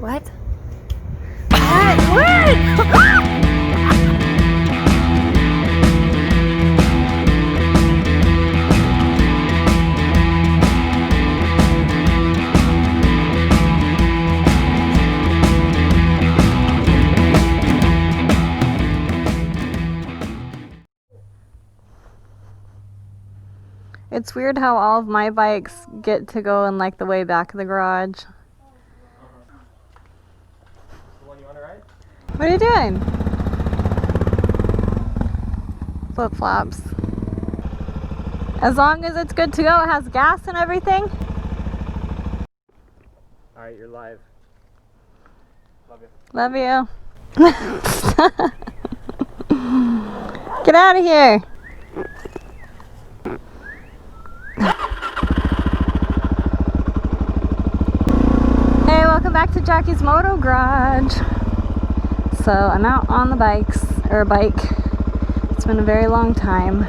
What? What? It's weird how all of my bikes get to go in like the way back of the garage. The one you want to ride? What are you doing? Flip-flops. As long as it's good to go, it has gas and everything. Alright, you're live. Love you. Love you. Get out of here. Hey, welcome back to Jackie's Moto Garage. So I'm out on the bike. It's been a very long time.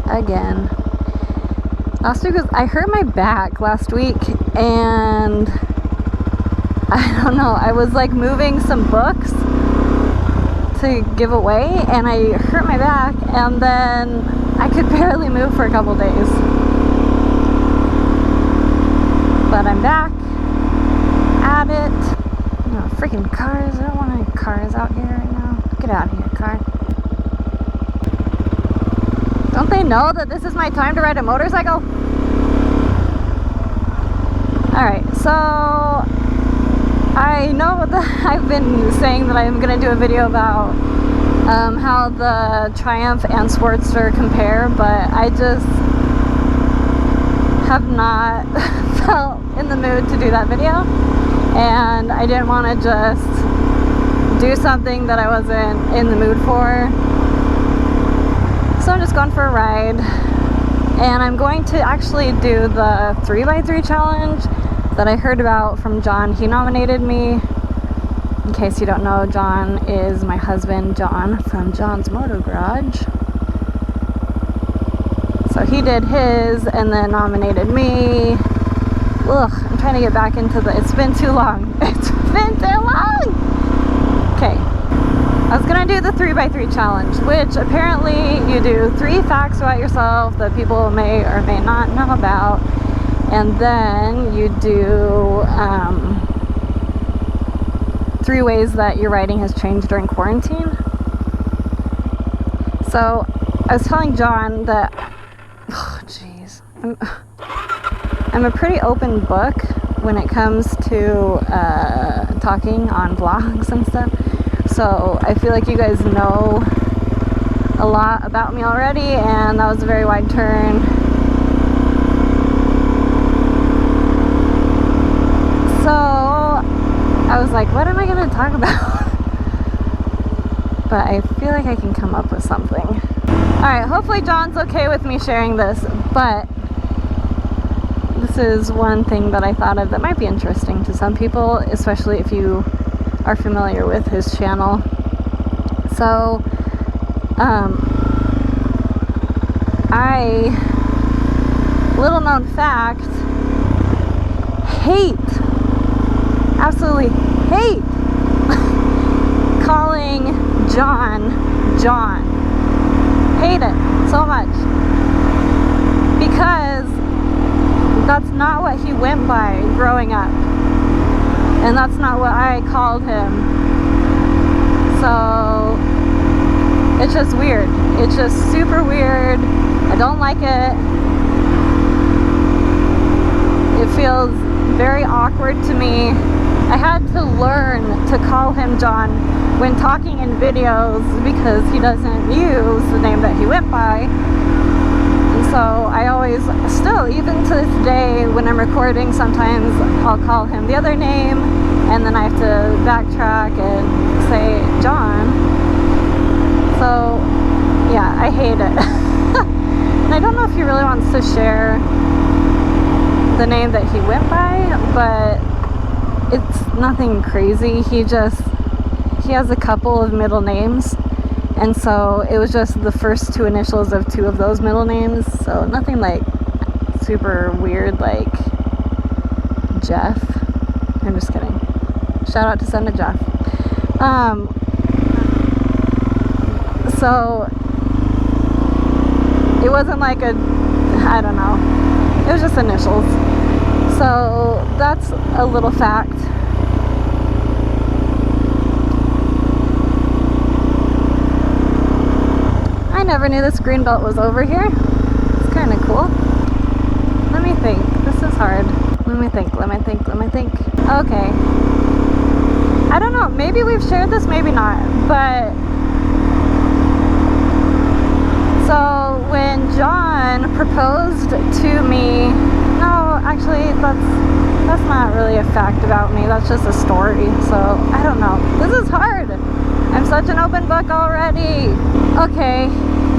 Again. Last week I hurt my back last week, and I don't know, I was like moving some books to give away, and I hurt my back, and then I could barely move for a couple days. But I'm back at it. No, freaking cars. I don't want any cars out here right now. Get out of here, car. Don't they know that this is my time to ride a motorcycle? Alright, so I know that I've been saying that I'm going to do a video about how the Triumph and Sportster compare, but I just have not felt in the mood to do that video, and I didn't want to just do something that I wasn't in the mood for. So I'm just going for a ride, and I'm going to actually do the 3x3 challenge that I heard about from John. He nominated me. In case you don't know, John is my husband, John, from John's Moto Garage. So he did his and then nominated me. Ugh, I'm trying to get back into it's been too long. It's been too long! Okay. I was gonna do the 3x3 challenge, which apparently you do 3 facts about yourself that people may or may not know about, and then you do 3 ways that your riding has changed during quarantine. So I was telling John that, oh jeez, I'm a pretty open book when it comes to talking on vlogs and stuff. So I feel like you guys know a lot about me already, and that was a very wide turn. So I was like, what am I going to talk about? But I feel like I can come up with something. Alright, hopefully John's okay with me sharing this, but this is one thing that I thought of that might be interesting to some people, especially if you are familiar with his channel. So, I, little known fact, absolutely hate calling John. Hate it so much. Because that's not what he went by growing up. And that's not what I called him. So it's just weird. It's just super weird. I don't like it. It feels very awkward to me. I had to learn to call him John when talking in videos because he doesn't use the name that he went by. And so I always, still, even to this day, when I'm recording, sometimes I'll call him the other name, and then I have to backtrack and say John. So, yeah, I hate it. And I don't know if he really wants to share the name that he went by, but it's nothing crazy. He has a couple of middle names, and so it was just the first 2 initials of 2 of those middle names, so nothing like super weird like Jeff. I'm just kidding. Shout out to Son of Jeff. So it wasn't like a, I don't know, it was just initials. So that's a little fact. I never knew this green belt was over here. It's kind of cool. Let me think. This is hard. Let me think. Okay. I don't know. Maybe we've shared this, maybe not. But so when John proposed to me, no, actually that's not really a fact about me. That's just a story. So I don't know. This is hard. I'm such an open book already. Okay,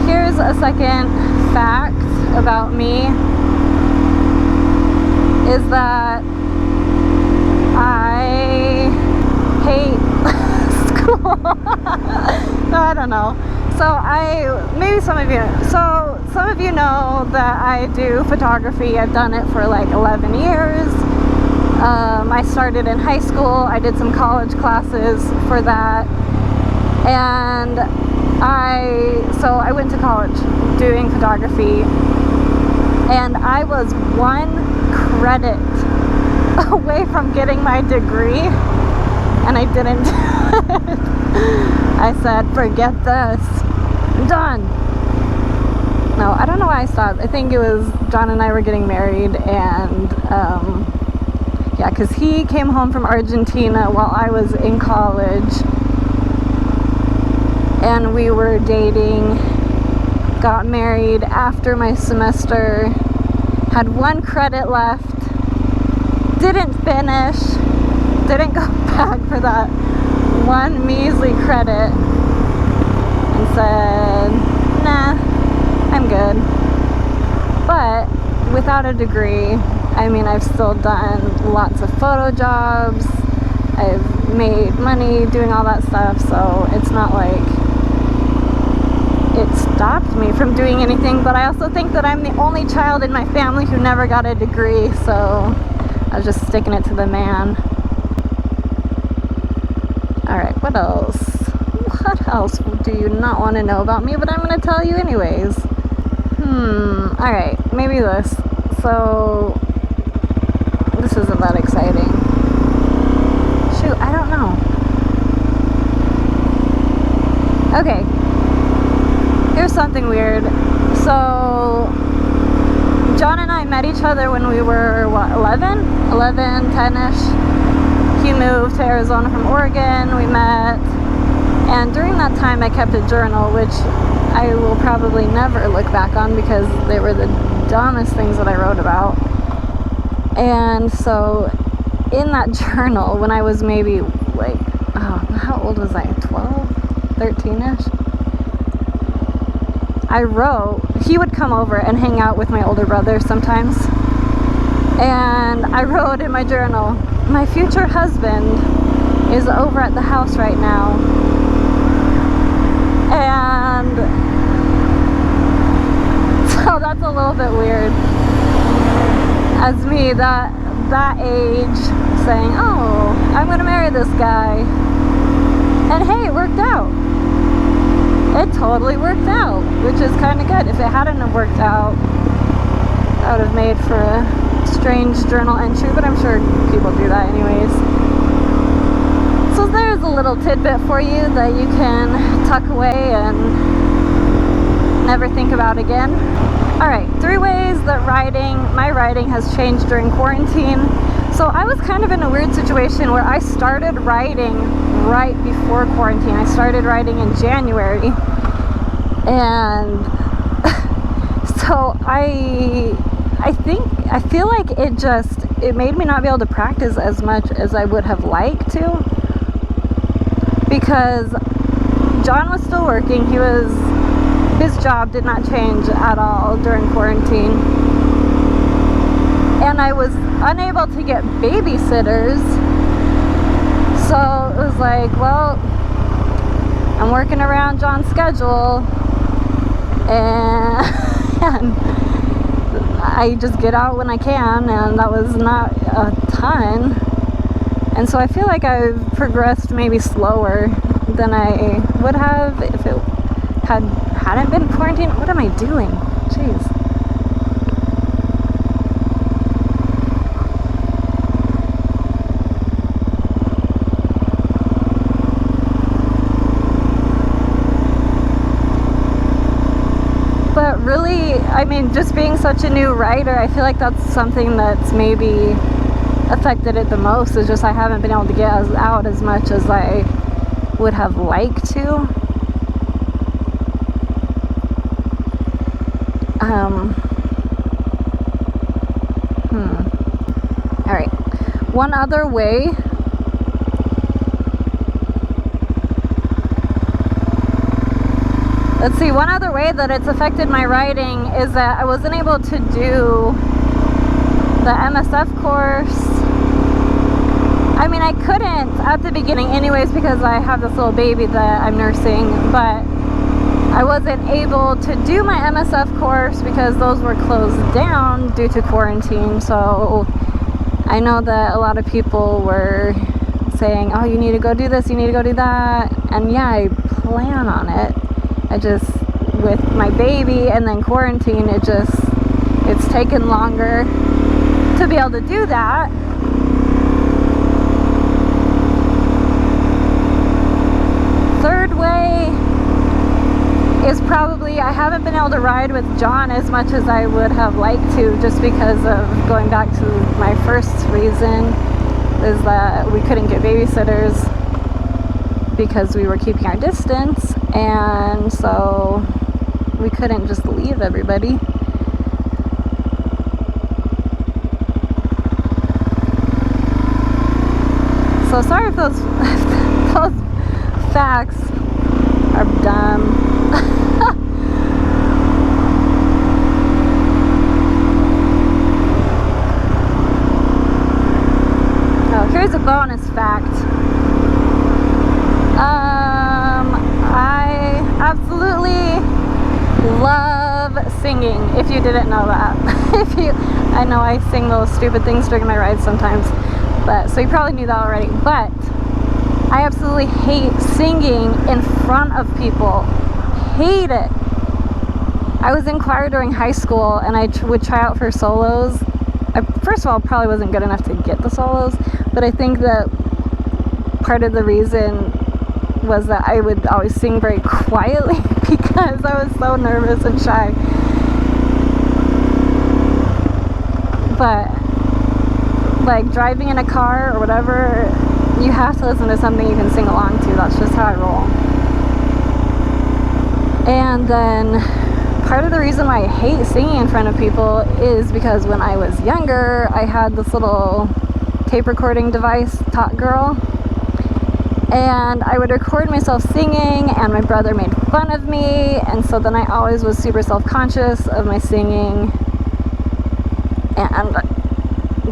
here's a second fact about me, is that I hate school. No, I don't know. So maybe some of you know that I do photography. I've done it for like 11 years. I started in high school. I did some college classes for that. And I went to college doing photography, and I was 1 credit away from getting my degree, and I didn't do it. I said, forget this, I'm done. No, I don't know why I stopped. I think it was John and I were getting married, and yeah, because he came home from Argentina while I was in college, and we were dating, got married after my semester, had 1 credit left, didn't finish, didn't go back for that 1 measly credit, and said, nah, I'm good. But without a degree, I mean, I've still done lots of photo jobs, I've made money doing all that stuff, so it's not like it stopped me from doing anything. But I also think that I'm the only child in my family who never got a degree, so I was just sticking it to the man. Alright, what else? What else do you not want to know about me, but I'm going to tell you anyways? Alright, maybe this. So, this isn't that exciting. Shoot, I don't know. Okay. Here's something weird. So, John and I met each other when we were, what, 11, 10-ish. He moved to Arizona from Oregon, we met, and during that time I kept a journal, which I will probably never look back on because they were the dumbest things that I wrote about. And so, in that journal, when I was maybe, like, how old was I, 12, 13-ish? I wrote, he would come over and hang out with my older brother sometimes, and I wrote in my journal, my future husband is over at the house right now, and so that's a little bit weird, as me, that age, saying, oh, I'm gonna marry this guy, and hey, it worked out. It totally worked out, which is kind of good. If it hadn't have worked out, that would have made for a strange journal entry, but I'm sure people do that anyways. So there's a little tidbit for you that you can tuck away and never think about again. Alright, 3 ways that my writing has changed during quarantine. So I was kind of in a weird situation where I started writing right before quarantine. I started writing in January, and so I feel like it made me not be able to practice as much as I would have liked to, because John was still working. His job did not change at all during quarantine, and I was unable to get babysitters. So it was like, well, I'm working around John's schedule, and I just get out when I can, and that was not a ton. And so I feel like I've progressed maybe slower than I would have if it hadn't been quarantine. What am I doing? Jeez. But really, I mean, just being such a new rider, I feel like that's something that's maybe affected it the most, is just I haven't been able to get out as much as I would have liked to. Alright, one other way one other way that it's affected my riding is that I wasn't able to do the MSF course. I mean, I couldn't at the beginning anyways because I have this little baby that I'm nursing, but I wasn't able to do my MSF course because those were closed down due to quarantine. So I know that a lot of people were saying, oh, you need to go do this, you need to go do that, and yeah, I plan on it. I just, with my baby and then quarantine, it's taken longer to be able to do that. Third way is probably I haven't been able to ride with John as much as I would have liked to, just because of going back to my first reason, is that we couldn't get babysitters because we were keeping our distance, and so we couldn't just leave everybody. So sorry if those facts are dumb. Oh, here's a bonus fact. I absolutely love singing, if you didn't know that. I know I sing those stupid things during my rides sometimes, but so you probably knew that already. But I absolutely hate singing in front of people. Hate it. I was in choir during high school, and I would try out for solos. First of all, probably wasn't good enough to get the solos, but I think that part of the reason was that I would always sing very quietly because I was so nervous and shy. But like driving in a car or whatever, you have to listen to something you can sing along to. That's just how I roll. And then part of the reason why I hate singing in front of people is because when I was younger, I had this little tape recording device, Talk Girl, and I would record myself singing, and my brother made fun of me, and so then I always was super self-conscious of my singing, and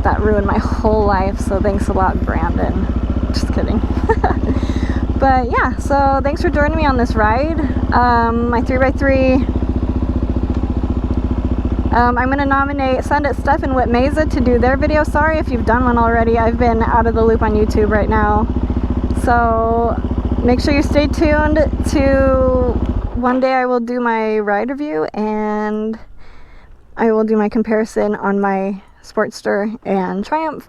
that ruined my whole life. So thanks a lot, Brandon. Just kidding. But yeah, so thanks for joining me on this ride. My 3x3. I'm going to send it Steph and Whit Meza to do their video. Sorry if you've done one already. I've been out of the loop on YouTube right now. So make sure you stay tuned to one day I will do my ride review, and I will do my comparison on my Sportster and Triumph.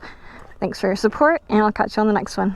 Thanks for your support, and I'll catch you on the next one.